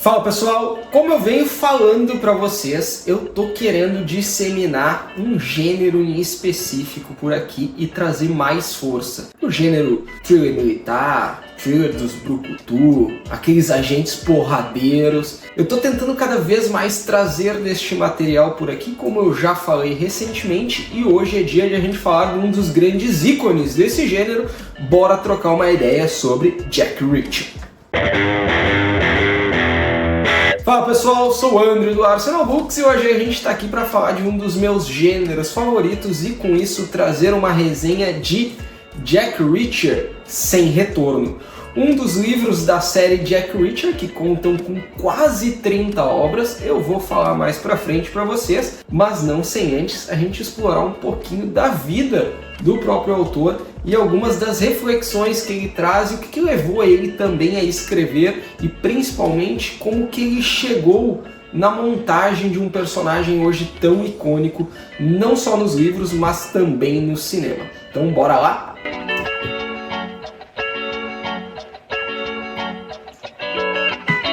Fala pessoal, como eu venho falando para vocês, eu tô querendo disseminar um gênero em específico por aqui e trazer mais força. O gênero thriller militar, thriller dos brucutu, aqueles agentes porradeiros. Eu tô tentando cada vez mais trazer deste material por aqui, como eu já falei recentemente, e hoje é dia de a gente falar de um dos grandes ícones desse gênero. Bora trocar uma ideia sobre Jack Reacher. Fala pessoal, sou o Andrew do Arsenal Books e hoje a gente está aqui para falar de um dos meus gêneros favoritos e com isso trazer uma resenha de Jack Reacher Sem Retorno. Um dos livros da série Jack Reacher que contam com quase 30 obras, eu vou falar mais pra frente para vocês, mas não sem antes a gente explorar um pouquinho da vida do próprio autor e algumas das reflexões que ele traz e o que levou ele também a escrever e principalmente como que ele chegou na montagem de um personagem hoje tão icônico, não só nos livros, mas também no cinema. Então bora lá?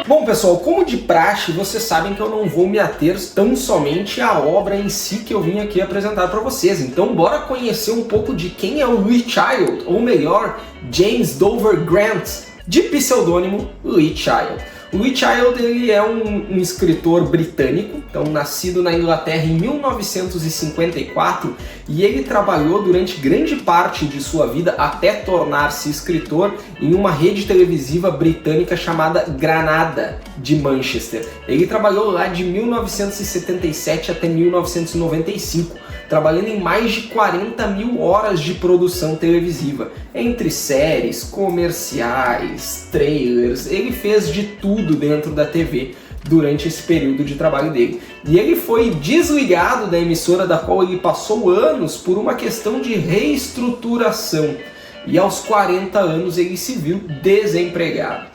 Bom pessoal, como de praxe, vocês sabem que eu não vou me ater tão somente à obra em si que eu vim aqui apresentar para vocês. Então bora conhecer um pouco de quem é o Lee Child, ou melhor, James Dover Grant, de pseudônimo Lee Child. O Lee Child ele é um escritor britânico, então nascido na Inglaterra em 1954, e ele trabalhou durante grande parte de sua vida até tornar-se escritor em uma rede televisiva britânica chamada Granada de Manchester. Ele trabalhou lá de 1977 até 1995, trabalhando em mais de 40 mil horas de produção televisiva, entre séries, comerciais, trailers. Ele fez de tudo dentro da TV durante esse período de trabalho dele. E ele foi desligado da emissora da qual ele passou anos por uma questão de reestruturação. E aos 40 anos ele se viu desempregado.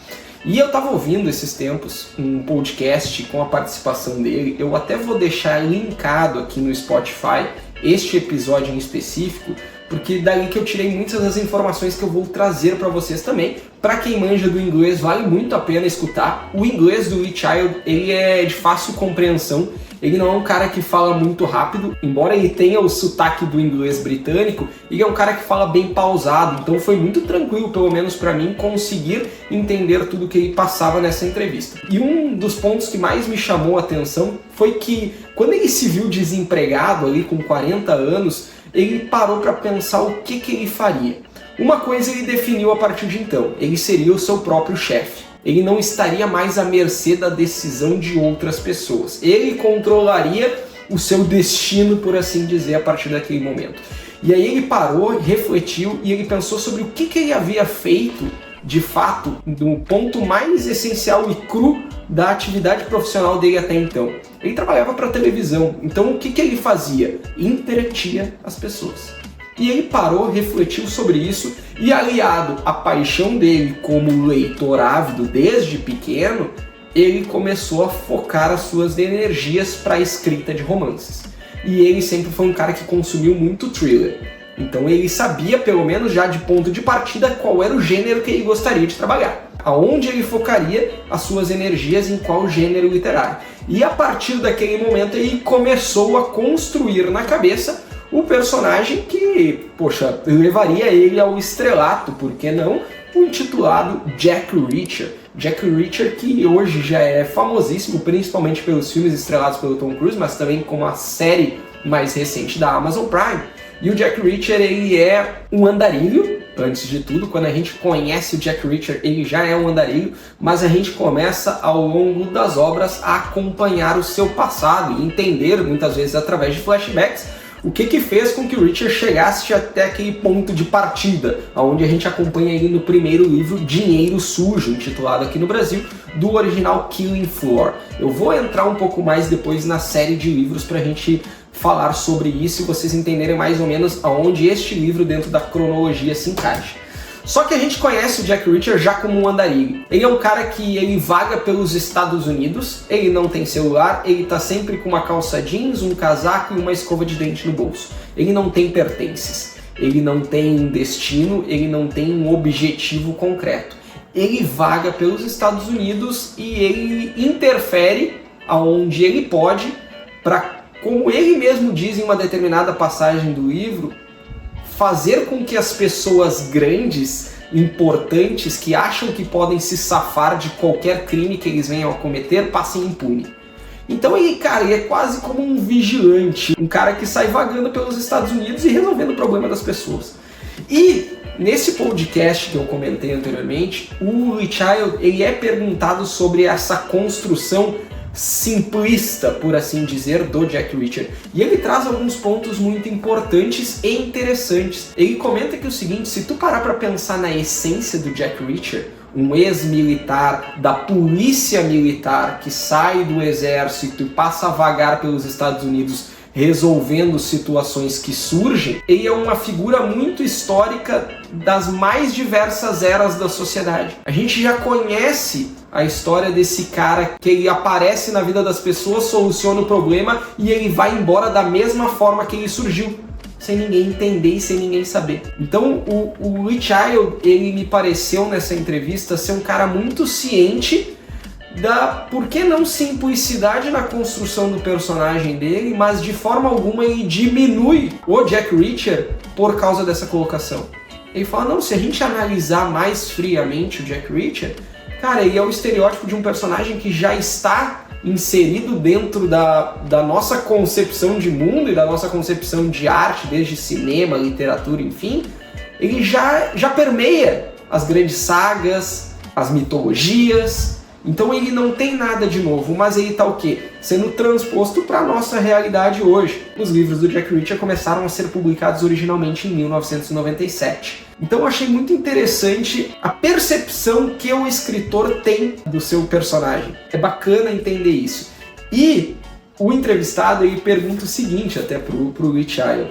E eu estava ouvindo esses tempos um podcast com a participação dele, eu até vou deixar linkado aqui no Spotify este episódio em específico, porque daí que eu tirei muitas das informações que eu vou trazer para vocês também. Para quem manja do inglês, vale muito a pena escutar. O inglês do Lee Child, ele é de fácil compreensão. Ele não é um cara que fala muito rápido, embora ele tenha o sotaque do inglês britânico, ele é um cara que fala bem pausado, então foi muito tranquilo, pelo menos para mim, conseguir entender tudo que ele passava nessa entrevista. E um dos pontos que mais me chamou a atenção foi que quando ele se viu desempregado ali com 40 anos, ele parou para pensar o que ele faria. Uma coisa ele definiu a partir de então, ele seria o seu próprio chefe. Ele não estaria mais à mercê da decisão de outras pessoas. Ele controlaria o seu destino, por assim dizer, a partir daquele momento. E aí ele parou, refletiu e ele pensou sobre o que ele havia feito, de fato, do ponto mais essencial e cru da atividade profissional dele até então. Ele trabalhava para televisão, então o que ele fazia? Entretinha as pessoas. E ele parou, refletiu sobre isso e, aliado à paixão dele como leitor ávido desde pequeno, ele começou a focar as suas energias para a escrita de romances. E ele sempre foi um cara que consumiu muito thriller. Então ele sabia, pelo menos já de ponto de partida, qual era o gênero que ele gostaria de trabalhar. Aonde ele focaria as suas energias, em qual gênero literário. E a partir daquele momento ele começou a construir na cabeça o personagem que, poxa, levaria ele ao estrelato, por que não? O intitulado Jack Reacher. Jack Reacher que hoje já é famosíssimo, principalmente pelos filmes estrelados pelo Tom Cruise, mas também com a série mais recente da Amazon Prime. E o Jack Reacher, ele é um andarilho, antes de tudo. Quando a gente conhece o Jack Reacher, ele já é um andarilho, mas a gente começa ao longo das obras a acompanhar o seu passado e entender, muitas vezes através de flashbacks, o que fez com que o Reacher chegasse até aquele ponto de partida, onde a gente acompanha ele no primeiro livro, Dinheiro Sujo, intitulado aqui no Brasil, do original Killing Floor. Eu vou entrar um pouco mais depois na série de livros para a gente falar sobre isso e vocês entenderem mais ou menos aonde este livro dentro da cronologia se encaixa. Só que a gente conhece o Jack Reacher já como um andarilho. Ele é um cara que ele vaga pelos Estados Unidos, ele não tem celular, ele tá sempre com uma calça jeans, um casaco e uma escova de dente no bolso. Ele não tem pertences, ele não tem destino, ele não tem um objetivo concreto. ele vaga pelos Estados Unidos e ele interfere aonde ele pode para, como ele mesmo diz em uma determinada passagem do livro, fazer com que as pessoas grandes, importantes, que acham que podem se safar de qualquer crime que eles venham a cometer, passem impune. Então ele, cara, ele é quase como um vigilante, um cara que sai vagando pelos Estados Unidos e resolvendo o problema das pessoas. E nesse podcast que eu comentei anteriormente, o Lee Child, ele é perguntado sobre essa construção simplista, por assim dizer, do Jack Reacher. E ele traz alguns pontos muito importantes e interessantes. Ele comenta que é o seguinte: se tu parar para pensar na essência do Jack Reacher, um ex-militar da polícia militar que sai do exército e passa a vagar pelos Estados Unidos resolvendo situações que surgem, ele é uma figura muito histórica das mais diversas eras da sociedade. A gente já conhece a história desse cara que ele aparece na vida das pessoas, soluciona o problema e ele vai embora da mesma forma que ele surgiu, sem ninguém entender e sem ninguém saber. Então o Lee Child, ele me pareceu nessa entrevista ser um cara muito ciente da, por que não, simplicidade na construção do personagem dele, mas de forma alguma ele diminui o Jack Reacher por causa dessa colocação. Ele fala, não, se a gente analisar mais friamente o Jack Reacher, cara, ele é o estereótipo de um personagem que já está inserido dentro da nossa concepção de mundo e da nossa concepção de arte, desde cinema, literatura, enfim. Ele já permeia as grandes sagas, as mitologias. Então ele não tem nada de novo, mas ele está o quê? Sendo transposto para a nossa realidade hoje. Os livros do Jack Reacher começaram a ser publicados originalmente em 1997. Então eu achei muito interessante a percepção que o escritor tem do seu personagem. É bacana entender isso. E o entrevistado ele pergunta o seguinte até pro Lee Child: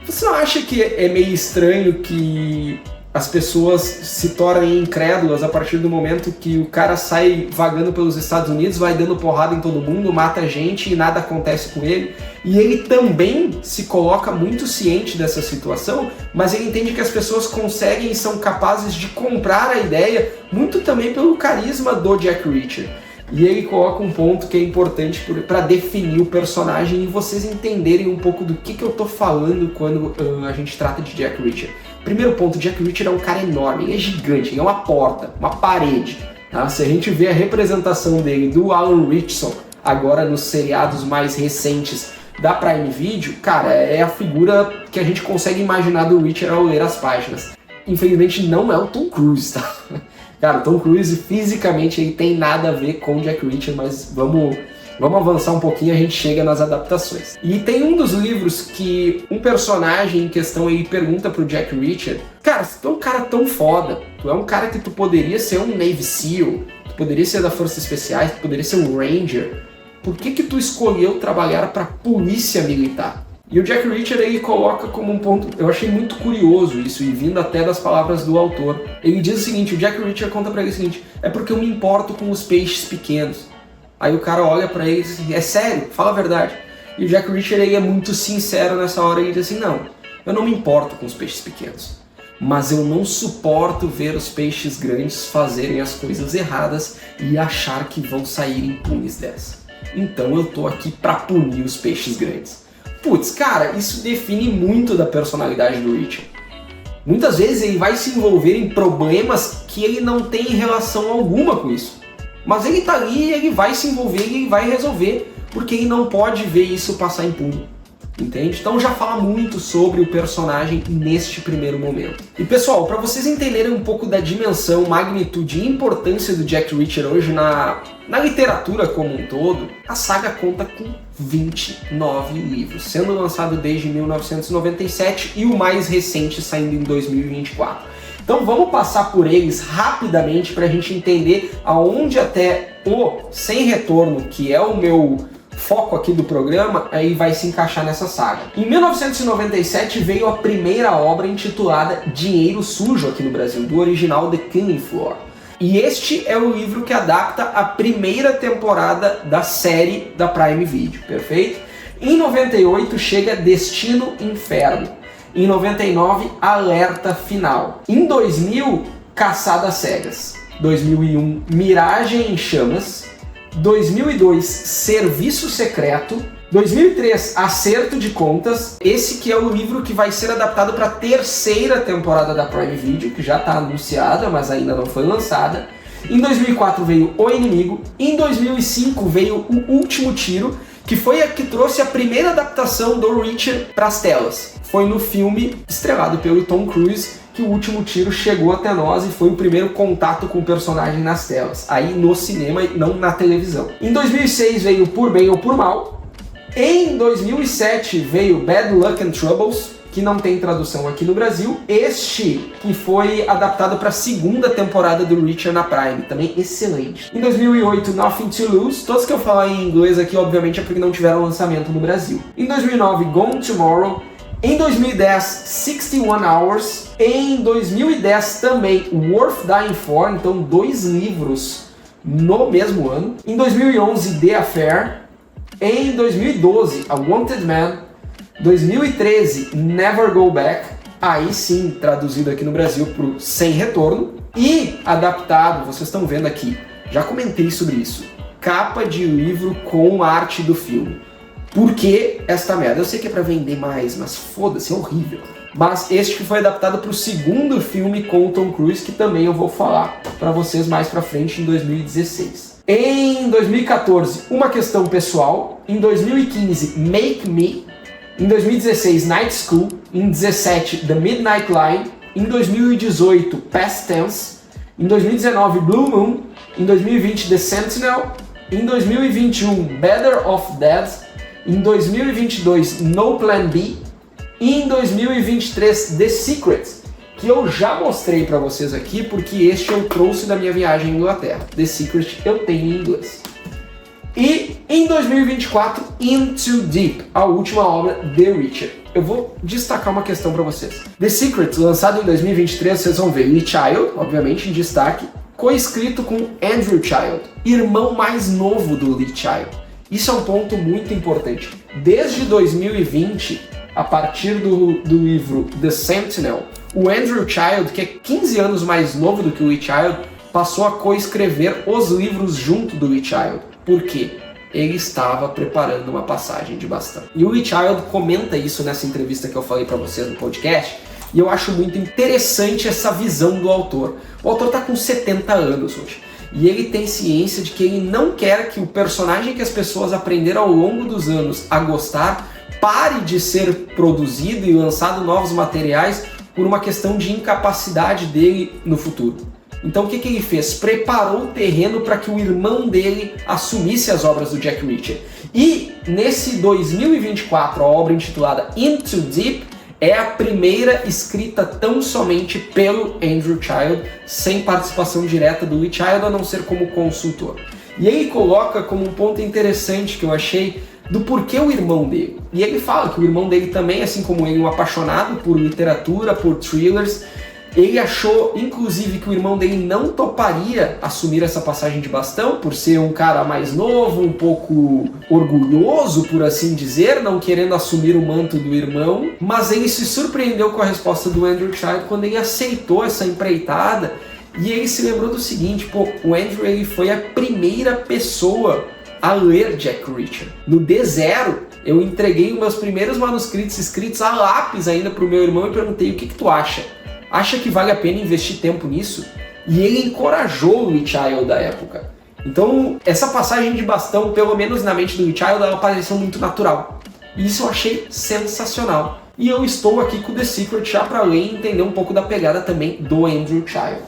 você não acha que é meio estranho que as pessoas se tornem incrédulas a partir do momento que o cara sai vagando pelos Estados Unidos, vai dando porrada em todo mundo, mata gente e nada acontece com ele? E ele também se coloca muito ciente dessa situação, mas ele entende que as pessoas conseguem e são capazes de comprar a ideia, muito também pelo carisma do Jack Reacher. E ele coloca um ponto que é importante para definir o personagem e vocês entenderem um pouco do que eu tô falando quando a gente trata de Jack Reacher. Primeiro ponto, Jack Reacher é um cara enorme, ele é gigante, ele é uma porta, uma parede. Tá? Se a gente vê a representação dele, do Alan Ritchson, agora nos seriados mais recentes da Prime Video, cara, é a figura que a gente consegue imaginar do Reacher ao ler as páginas. Infelizmente não é o Tom Cruise, tá? Cara, o Tom Cruise fisicamente ele tem nada a ver com o Jack Reacher, mas vamos avançar um pouquinho e a gente chega nas adaptações. E tem um dos livros que um personagem em questão ele pergunta pro Jack Reacher: cara, tu é um cara tão foda, tu é um cara que tu poderia ser um Navy SEAL, tu poderia ser da Forças Especiais, tu poderia ser um Ranger, por que tu escolheu trabalhar pra polícia militar? E o Jack Reacher ele coloca como um ponto, eu achei muito curioso isso, e vindo até das palavras do autor. Ele diz o seguinte, o Jack Reacher conta pra ele o seguinte: é porque eu me importo com os peixes pequenos. Aí o cara olha pra ele e diz assim, é sério? Fala a verdade. E o Jack Reacher ele é muito sincero nessa hora, ele diz assim, não, eu não me importo com os peixes pequenos, mas eu não suporto ver os peixes grandes fazerem as coisas erradas e achar que vão sair impunes dessa. Então eu tô aqui pra punir os peixes grandes. Putz, cara, isso define muito da personalidade do Reacher. Muitas vezes ele vai se envolver em problemas que ele não tem relação alguma com isso. Mas ele tá ali, ele vai se envolver e ele vai resolver, porque ele não pode ver isso passar impune. Entende? Então já fala muito sobre o personagem neste primeiro momento. E pessoal, para vocês entenderem um pouco da dimensão, magnitude e importância do Jack Reacher hoje na literatura como um todo, a saga conta com 29 livros, sendo lançado desde 1997 e o mais recente saindo em 2024. Então vamos passar por eles rapidamente para a gente entender aonde até o Sem Retorno, que é o meu foco aqui do programa, aí vai se encaixar nessa saga. Em 1997 veio a primeira obra intitulada Dinheiro Sujo aqui no Brasil, do original The Killing Floor. E este é o livro que adapta a primeira temporada da série da Prime Video, perfeito? Em 98 chega Destino Inferno. Em 99, Alerta Final. Em 2000, Caçada às Cegas. 2001, Miragem em Chamas. 2002, Serviço Secreto. 2003, Acerto de Contas. Esse que é o livro que vai ser adaptado para a terceira temporada da Prime Video, que já está anunciada, mas ainda não foi lançada. Em 2004 veio O Inimigo. Em 2005 veio O Último Tiro, que foi a que trouxe a primeira adaptação do Reacher para as telas. Foi no filme estrelado pelo Tom Cruise que O Último Tiro chegou até nós e foi o primeiro contato com o personagem nas telas, aí no cinema e não na televisão. Em 2006 veio Por Bem ou Por Mal. Em 2007 veio Bad Luck and Troubles, que não tem tradução aqui no Brasil. Este que foi adaptado para a segunda temporada do Reacher na Prime, também excelente. Em 2008, Nothing to Lose. Todos que eu falar em inglês aqui, obviamente, é porque não tiveram lançamento no Brasil. Em 2009, Gone Tomorrow. Em 2010, 61 Hours. Em 2010 também, Worth Dying For, então 2 livros no mesmo ano. Em 2011, The Affair. Em 2012, A Wanted Man. 2013, Never Go Back. Aí sim, traduzido aqui no Brasil para o Sem Retorno. E adaptado, vocês estão vendo aqui, já comentei sobre isso. Capa de livro com arte do filme. Por que esta merda? Eu sei que é pra vender mais, mas foda-se, é horrível. Mas este que foi adaptado para o segundo filme com o Tom Cruise, que também eu vou falar para vocês mais pra frente em 2016. Em 2014, Uma Questão Pessoal. Em 2015, Make Me. Em 2016, Night School. Em 2017, The Midnight Line. Em 2018, Past Tense. Em 2019, Blue Moon. Em 2020, The Sentinel. Em 2021, Better Off Dead. Em 2022, No Plan B. E em 2023, The Secret, que eu já mostrei para vocês aqui, porque este eu trouxe da minha viagem à Inglaterra. The Secret eu tenho em inglês. E em 2024, Into Deep, a última obra The Reacher. Eu vou destacar uma questão para vocês. The Secret, lançado em 2023, vocês vão ver Lee Child, obviamente em destaque, coescrito com Andrew Child, irmão mais novo do Lee Child. Isso é um ponto muito importante. Desde 2020, a partir do livro The Sentinel, o Andrew Child, que é 15 anos mais novo do que o Lee Child, passou a coescrever os livros junto do Lee Child. Por quê? Ele estava preparando uma passagem de bastão. E o Lee Child comenta isso nessa entrevista que eu falei para vocês no podcast, e eu acho muito interessante essa visão do autor. O autor está com 70 anos hoje. E ele tem ciência de que ele não quer que o personagem que as pessoas aprenderam ao longo dos anos a gostar pare de ser produzido e lançado novos materiais por uma questão de incapacidade dele no futuro. Então o que ele fez? Preparou o terreno para que o irmão dele assumisse as obras do Jack Reacher. E nesse 2024, a obra intitulada Into Deep é a primeira escrita tão somente pelo Andrew Child, sem participação direta do Lee Child, a não ser como consultor. E ele coloca como um ponto interessante que eu achei do porquê o irmão dele. E ele fala que o irmão dele também, assim como ele, um apaixonado por literatura, por thrillers. Ele achou, inclusive, que o irmão dele não toparia assumir essa passagem de bastão, por ser um cara mais novo, um pouco orgulhoso, por assim dizer, não querendo assumir o manto do irmão. Mas ele se surpreendeu com a resposta do Andrew Child quando ele aceitou essa empreitada. E ele se lembrou do seguinte, o Andrew ele foi a primeira pessoa a ler Jack Reacher. No D0, eu entreguei os meus primeiros manuscritos escritos a lápis ainda para o meu irmão e perguntei: o que tu acha? Acha que vale a pena investir tempo nisso? E ele encorajou o Lee Child da época. Então, essa passagem de bastão, pelo menos na mente do Lee Child, ela pareceu muito natural. E isso eu achei sensacional. E eu estou aqui com The Secret já para ler e entender um pouco da pegada também do Andrew Child.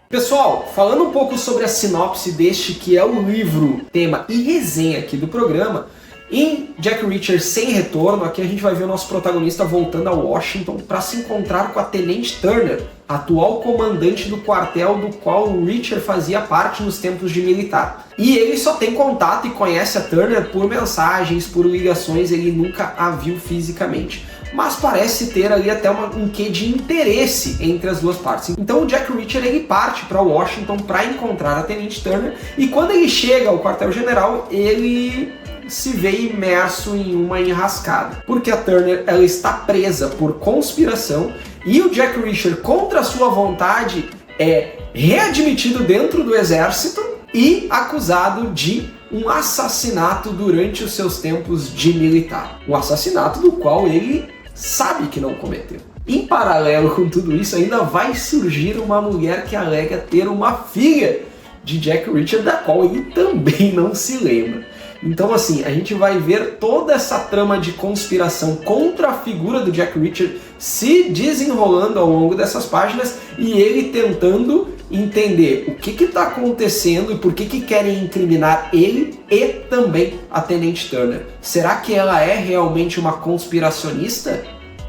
Pessoal, falando um pouco sobre a sinopse deste que é o livro, tema e resenha aqui do programa, em Jack Reacher Sem Retorno, aqui a gente vai ver o nosso protagonista voltando a Washington para se encontrar com a Tenente Turner, atual comandante do quartel do qual o Reacher fazia parte nos tempos de militar. E ele só tem contato e conhece a Turner por mensagens, por ligações, ele nunca a viu fisicamente. Mas parece ter ali até um quê de interesse entre as duas partes. Então o Jack Reacher ele parte para Washington para encontrar a Tenente Turner, e quando ele chega ao quartel-general, ele se vê imerso em uma enrascada, porque a Turner ela está presa por conspiração E o Jack Reacher, contra sua vontade, é readmitido dentro do exército e acusado de um assassinato durante os seus tempos de militar. Um assassinato do qual ele sabe que não cometeu. Em paralelo com tudo isso, ainda vai surgir uma mulher que alega ter uma filha de Jack Reacher, da qual ele também não se lembra. Então assim, a gente vai ver toda essa trama de conspiração contra a figura do Jack Reacher se desenrolando ao longo dessas páginas e ele tentando entender o que está acontecendo e por que querem incriminar ele e também a Tenente Turner. Será que ela é realmente uma conspiracionista?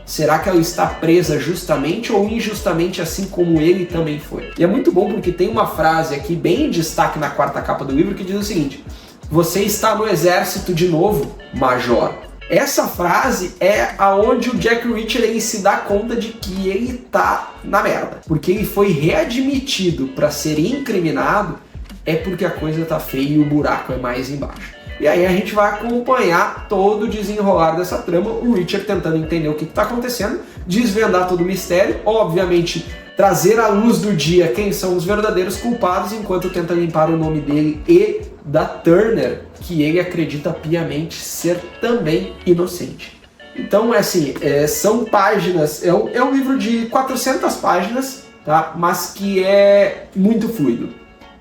Será que ela está presa justamente ou injustamente, assim como ele também foi? E é muito bom porque tem uma frase aqui bem em destaque na quarta capa do livro que diz o seguinte: você está no exército de novo, Major. Essa frase é aonde o Jack Reacher ele se dá conta de que ele tá na merda. Porque ele foi readmitido para ser incriminado, é porque a coisa tá feia e o buraco é mais embaixo. E aí a gente vai acompanhar todo o desenrolar dessa trama, o Reacher tentando entender o que está acontecendo, desvendar todo o mistério, obviamente trazer à luz do dia quem são os verdadeiros culpados, enquanto tenta limpar o nome dele e da Turner, que ele acredita piamente ser também inocente. Então é assim, são páginas, é um livro de 400 páginas, tá? Mas que é muito fluido.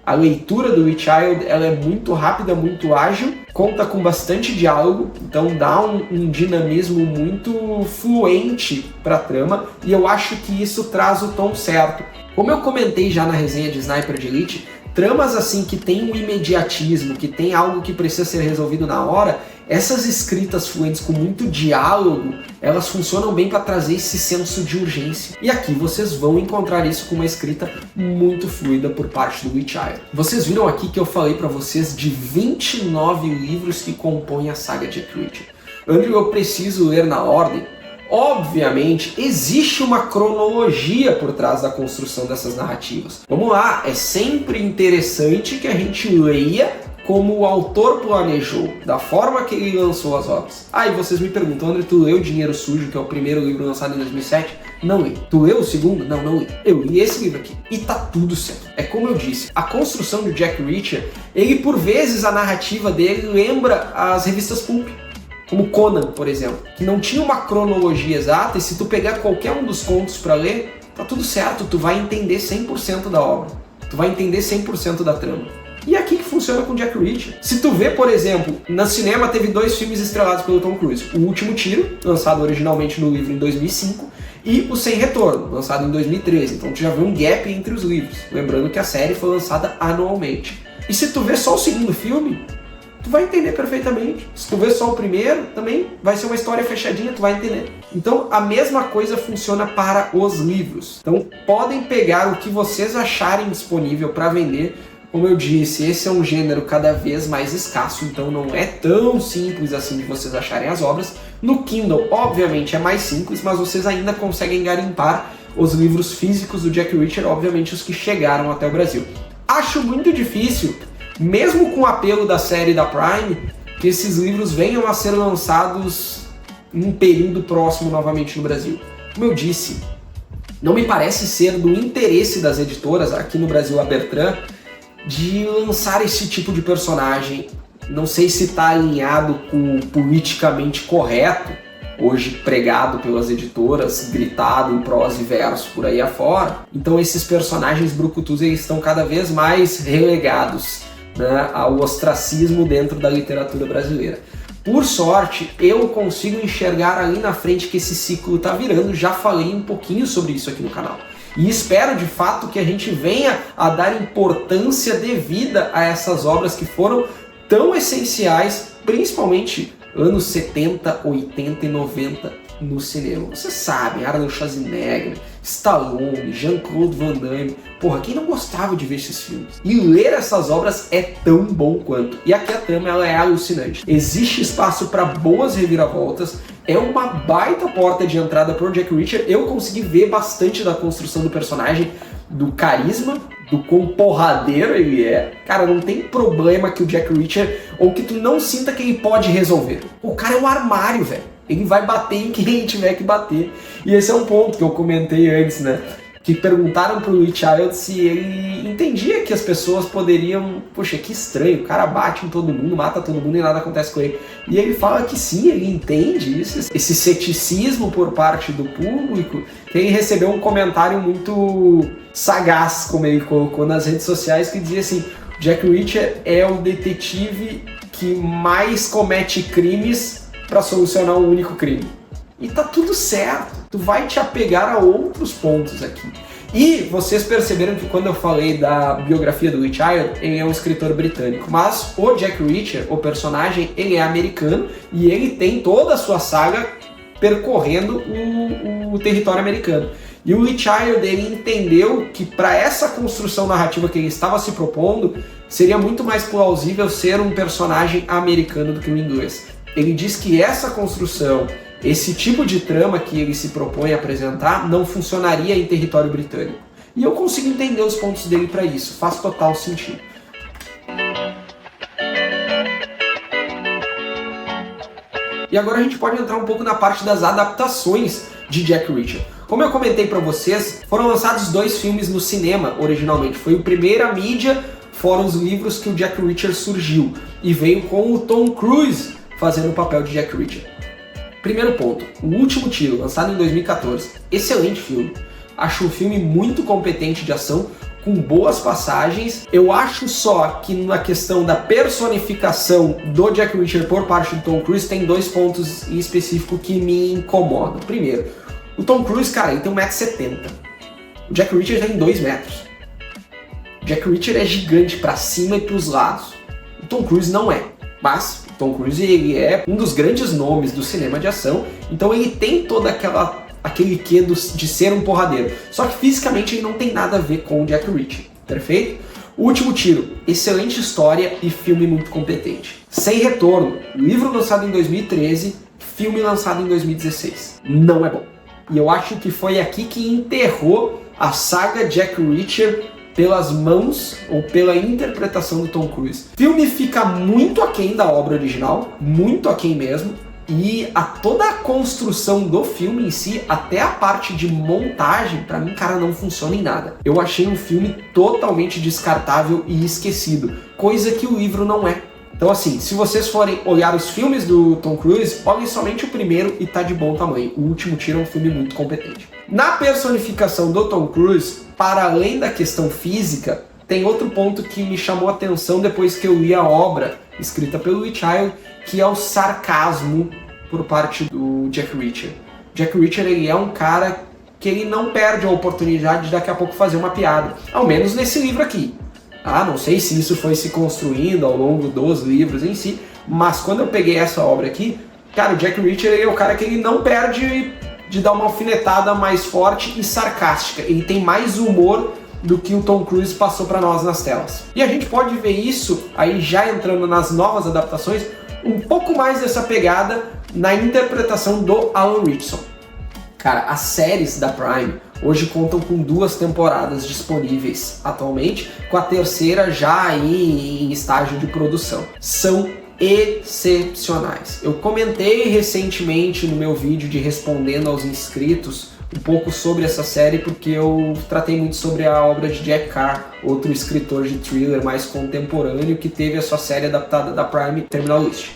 A leitura do Lee Child ela é muito rápida, muito ágil, conta com bastante diálogo, então dá um dinamismo muito fluente para a trama, e eu acho que isso traz o tom certo. Como eu comentei já na resenha de Sniper de Elite, tramas assim que tem um imediatismo, que tem algo que precisa ser resolvido na hora, essas escritas fluentes com muito diálogo, elas funcionam bem para trazer esse senso de urgência. E aqui vocês vão encontrar isso com uma escrita muito fluida por parte do Lee Child. Vocês viram aqui que eu falei para vocês de 29 livros que compõem a saga Jack Reacher. Andrew, eu preciso ler na ordem? Obviamente, existe uma cronologia por trás da construção dessas narrativas. Vamos lá, é sempre interessante que a gente leia como o autor planejou, da forma que ele lançou as obras. Aí vocês me perguntam, André, tu leu Dinheiro Sujo, que é o primeiro livro lançado em 2007? Não li. Tu leu o segundo? Não li. Eu li esse livro aqui. E tá tudo certo. É como eu disse, a construção do Jack Reacher, ele por vezes, a narrativa dele lembra as revistas pulp. Como Conan, por exemplo, que não tinha uma cronologia exata, e se tu pegar qualquer um dos contos para ler, tá tudo certo, tu vai entender 100% da obra. Tu vai entender 100% da trama. E é aqui que funciona com Jack Reacher. Se tu vê, por exemplo, no cinema teve 2 filmes estrelados pelo Tom Cruise. O Último Tiro, lançado originalmente no livro em 2005, e O Sem Retorno, lançado em 2013. Então tu já vê um gap entre os livros. Lembrando que a série foi lançada anualmente. E se tu vê só o segundo filme, tu vai entender perfeitamente. Se tu vê só o primeiro, também vai ser uma história fechadinha, tu vai entender. Então a mesma coisa funciona para os livros. Então podem pegar o que vocês acharem disponível para vender. Como eu disse, esse é um gênero cada vez mais escasso, então não é tão simples assim de vocês acharem as obras. No Kindle, obviamente, é mais simples, mas vocês ainda conseguem garimpar os livros físicos do Jack Reacher, obviamente os que chegaram até o Brasil. Acho muito difícil, mesmo com o apelo da série da Prime, que esses livros venham a ser lançados em um período próximo novamente no Brasil. Como eu disse, não me parece ser do interesse das editoras, aqui no Brasil a Bertrand, de lançar esse tipo de personagem. Não sei se está alinhado com o politicamente correto, hoje pregado pelas editoras, gritado em prosa e verso por aí afora. Então esses personagens brucutus eles estão cada vez mais relegados, né, ao ostracismo dentro da literatura brasileira. Por sorte, eu consigo enxergar ali na frente que esse ciclo está virando, já falei um pouquinho sobre isso aqui no canal. E espero de fato que a gente venha a dar importância devida a essas obras que foram tão essenciais, principalmente anos 70, 80 e 90 no cinema. Vocês sabem, Arnold Schwarzenegger, Stallone, Jean-Claude Van Damme. Porra, quem não gostava de ver esses filmes? E ler essas obras é tão bom quanto. E aqui a trama ela é alucinante. Existe espaço para boas reviravoltas. É uma baita porta de entrada pro Jack Reacher. Eu consegui ver bastante da construção do personagem, do carisma, do quão porradeiro ele é. Cara, não tem problema que o Jack Reacher, ou que tu não sinta que ele pode resolver. O cara é um armário, velho. Ele vai bater em quem tiver que bater. E esse é um ponto que eu comentei antes, né? Que perguntaram pro Lee Child se ele entendia que as pessoas poderiam... Poxa, que estranho, o cara bate em todo mundo, mata todo mundo e nada acontece com ele. E ele fala que sim, ele entende isso, esse ceticismo por parte do público, que ele recebeu um comentário muito sagaz, como ele colocou nas redes sociais, que dizia assim: Jack Reacher é o detetive que mais comete crimes para solucionar um único crime. E tá tudo certo, tu vai te apegar a outros pontos aqui. E vocês perceberam que quando eu falei da biografia do Lee Child, ele é um escritor britânico, mas o Jack Reacher, o personagem, ele é americano e ele tem toda a sua saga percorrendo o território americano. E o Lee Child, ele entendeu que para essa construção narrativa que ele estava se propondo, seria muito mais plausível ser um personagem americano do que um inglês. Ele diz que essa construção, esse tipo de trama que ele se propõe a apresentar, não funcionaria em território britânico. E eu consigo entender os pontos dele para isso, faz total sentido. E agora a gente pode entrar um pouco na parte das adaptações de Jack Reacher. Como eu comentei para vocês, foram lançados 2 filmes no cinema originalmente. Foi a primeira mídia, fora os livros, que o Jack Reacher surgiu. E veio com o Tom Cruise fazendo o papel de Jack Reacher. Primeiro ponto, O Último Tiro, lançado em 2014. Excelente filme. Acho um filme muito competente de ação, com boas passagens. Eu acho só que na questão da personificação do Jack Reacher por parte do Tom Cruise, tem 2 pontos em específico que me incomodam. Primeiro, o Tom Cruise, cara, ele tem 1,70 m. O Jack Reacher tem 2 metros. O Jack Reacher é gigante para cima e para os lados. O Tom Cruise não é. Mas o Tom Cruise, ele é um dos grandes nomes do cinema de ação, então ele tem toda aquele quê de ser um porradeiro. Só que fisicamente ele não tem nada a ver com o Jack Reacher, perfeito? O Último Tiro, excelente história e filme muito competente. Sem Retorno, livro lançado em 2013, filme lançado em 2016. Não é bom. E eu acho que foi aqui que enterrou a saga Jack Reacher pelas mãos ou pela interpretação do Tom Cruise. O filme fica muito aquém da obra original, muito aquém mesmo, e toda a construção do filme em si, até a parte de montagem, pra mim, cara, não funciona em nada. Eu achei um filme totalmente descartável e esquecido, coisa que o livro não é. Então assim, se vocês forem olhar os filmes do Tom Cruise, olhem somente o primeiro e tá de bom tamanho. O Último Tiro é um filme muito competente. Na personificação do Tom Cruise, para além da questão física, tem outro ponto que me chamou a atenção depois que eu li a obra escrita pelo Lee Child, que é o sarcasmo por parte do Jack Reacher. Jack Reacher, ele é um cara que ele não perde a oportunidade de daqui a pouco fazer uma piada, ao menos nesse livro aqui. Não sei se isso foi se construindo ao longo dos livros em si, mas quando eu peguei essa obra aqui, cara, o Jack Reacher, ele é o cara que ele não perde de dar uma alfinetada mais forte e sarcástica. Ele tem mais humor do que o Tom Cruise passou para nós nas telas. E a gente pode ver isso, aí já entrando nas novas adaptações, um pouco mais dessa pegada na interpretação do Alan Ritchson. Cara, as séries da Prime hoje contam com 2 temporadas disponíveis atualmente, com a terceira já aí em estágio de produção. São excepcionais. Eu comentei recentemente no meu vídeo de respondendo aos inscritos um pouco sobre essa série, porque eu tratei muito sobre a obra de Jack Carr, outro escritor de thriller mais contemporâneo que teve a sua série adaptada da Prime, Terminal List.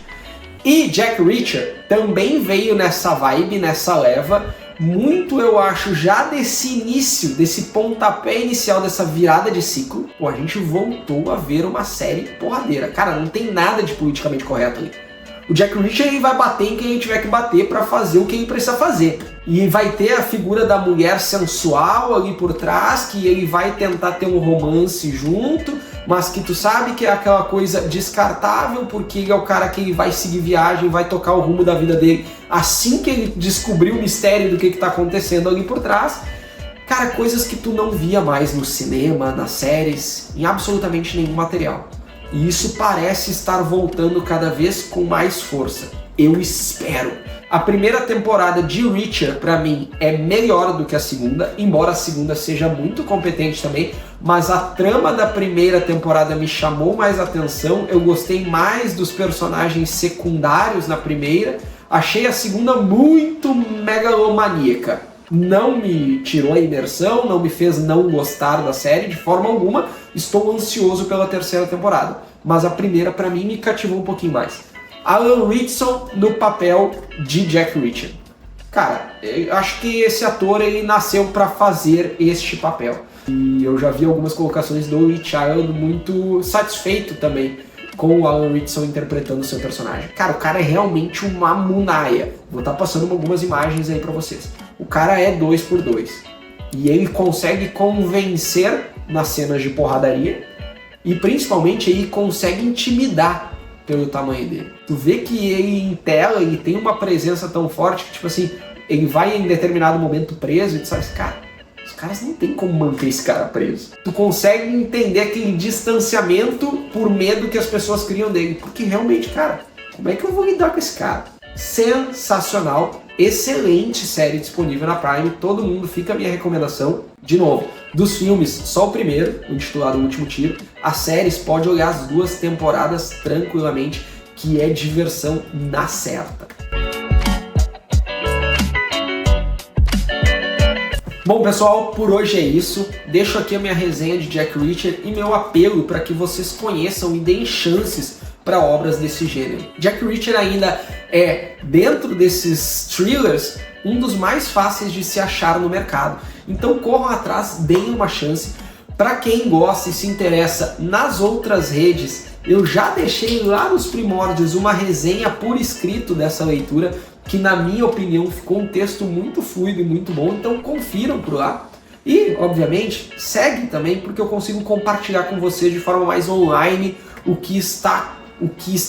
E Jack Reacher também veio nessa vibe, nessa leva, muito, eu acho, já desse início, desse pontapé inicial, dessa virada de ciclo. Pô, a gente voltou a ver uma série porradeira. Cara, não tem nada de politicamente correto ali. O Jack Reacher, ele vai bater em quem ele tiver que bater pra fazer o que ele precisa fazer. E vai ter a figura da mulher sensual ali por trás, que ele vai tentar ter um romance junto, mas que tu sabe que é aquela coisa descartável, porque ele é o cara que ele vai seguir viagem, vai tocar o rumo da vida dele assim que ele descobrir o mistério do que tá acontecendo ali por trás. Cara, coisas que tu não via mais no cinema, nas séries, em absolutamente nenhum material. E isso parece estar voltando cada vez com mais força. Eu espero. A primeira temporada de Reacher, pra mim, é melhor do que a segunda, embora a segunda seja muito competente também, mas a trama da primeira temporada me chamou mais atenção, eu gostei mais dos personagens secundários na primeira, Achei a segunda muito megalomaníaca. Não me tirou a imersão, não me fez não gostar da série de forma alguma. Estou ansioso pela terceira temporada. Mas a primeira, pra mim, me cativou um pouquinho mais. Alan Ritchson no papel de Jack Reacher. Cara, eu acho que esse ator ele nasceu para fazer este papel. E eu já vi algumas colocações do Lee Child muito satisfeito também com o Alan Ritchson interpretando o seu personagem. Cara, o cara é realmente uma munaia. Vou estar passando algumas imagens aí pra vocês. O cara é 2x2. E ele consegue convencer nas cenas de porradaria e principalmente ele consegue intimidar pelo tamanho dele. Tu vê que ele em tela, ele tem uma presença tão forte que, tipo assim, ele vai em determinado momento preso e tu sabe assim, cara, os caras não tem como manter esse cara preso. Tu consegue entender aquele distanciamento por medo que as pessoas criam dele. Porque realmente, cara, como é que eu vou lidar com esse cara? Sensacional, excelente série disponível na Prime, todo mundo, fica a minha recomendação. De novo, dos filmes, só o primeiro, o intitulado O Último Tiro. As séries, pode olhar as 2 temporadas tranquilamente, que é diversão na certa. Bom pessoal, por hoje é isso. Deixo aqui a minha resenha de Jack Reacher e meu apelo para que vocês conheçam e deem chances para obras desse gênero. Jack Reacher ainda é, dentro desses thrillers, um dos mais fáceis de se achar no mercado. Então corram atrás, deem uma chance. Para quem gosta e se interessa nas outras redes, eu já deixei lá nos primórdios uma resenha por escrito dessa leitura, que na minha opinião ficou um texto muito fluido e muito bom, então confiram por lá. E, obviamente, segue também, porque eu consigo compartilhar com vocês de forma mais online o que está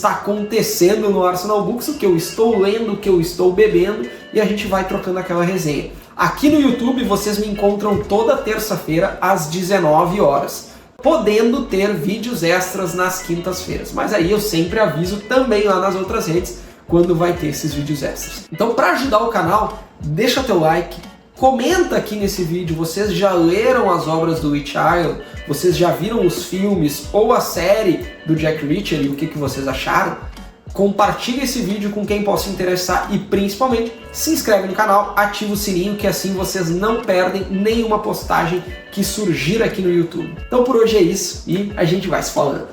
acontecendo no Arsenal Books, o que eu estou lendo, o que eu estou bebendo, e a gente vai trocando aquela resenha. Aqui no YouTube vocês me encontram toda terça-feira às 19 horas, podendo ter vídeos extras nas quintas-feiras. Mas aí eu sempre aviso também lá nas outras redes quando vai ter esses vídeos extras. Então, para ajudar o canal, deixa teu like, comenta aqui nesse vídeo, vocês já leram as obras do Lee Child, vocês já viram os filmes ou a série do Jack Reacher e o que vocês acharam? Compartilhe esse vídeo com quem possa interessar e principalmente se inscreve no canal, ativa o sininho que assim vocês não perdem nenhuma postagem que surgir aqui no YouTube. Então por hoje é isso e a gente vai se falando.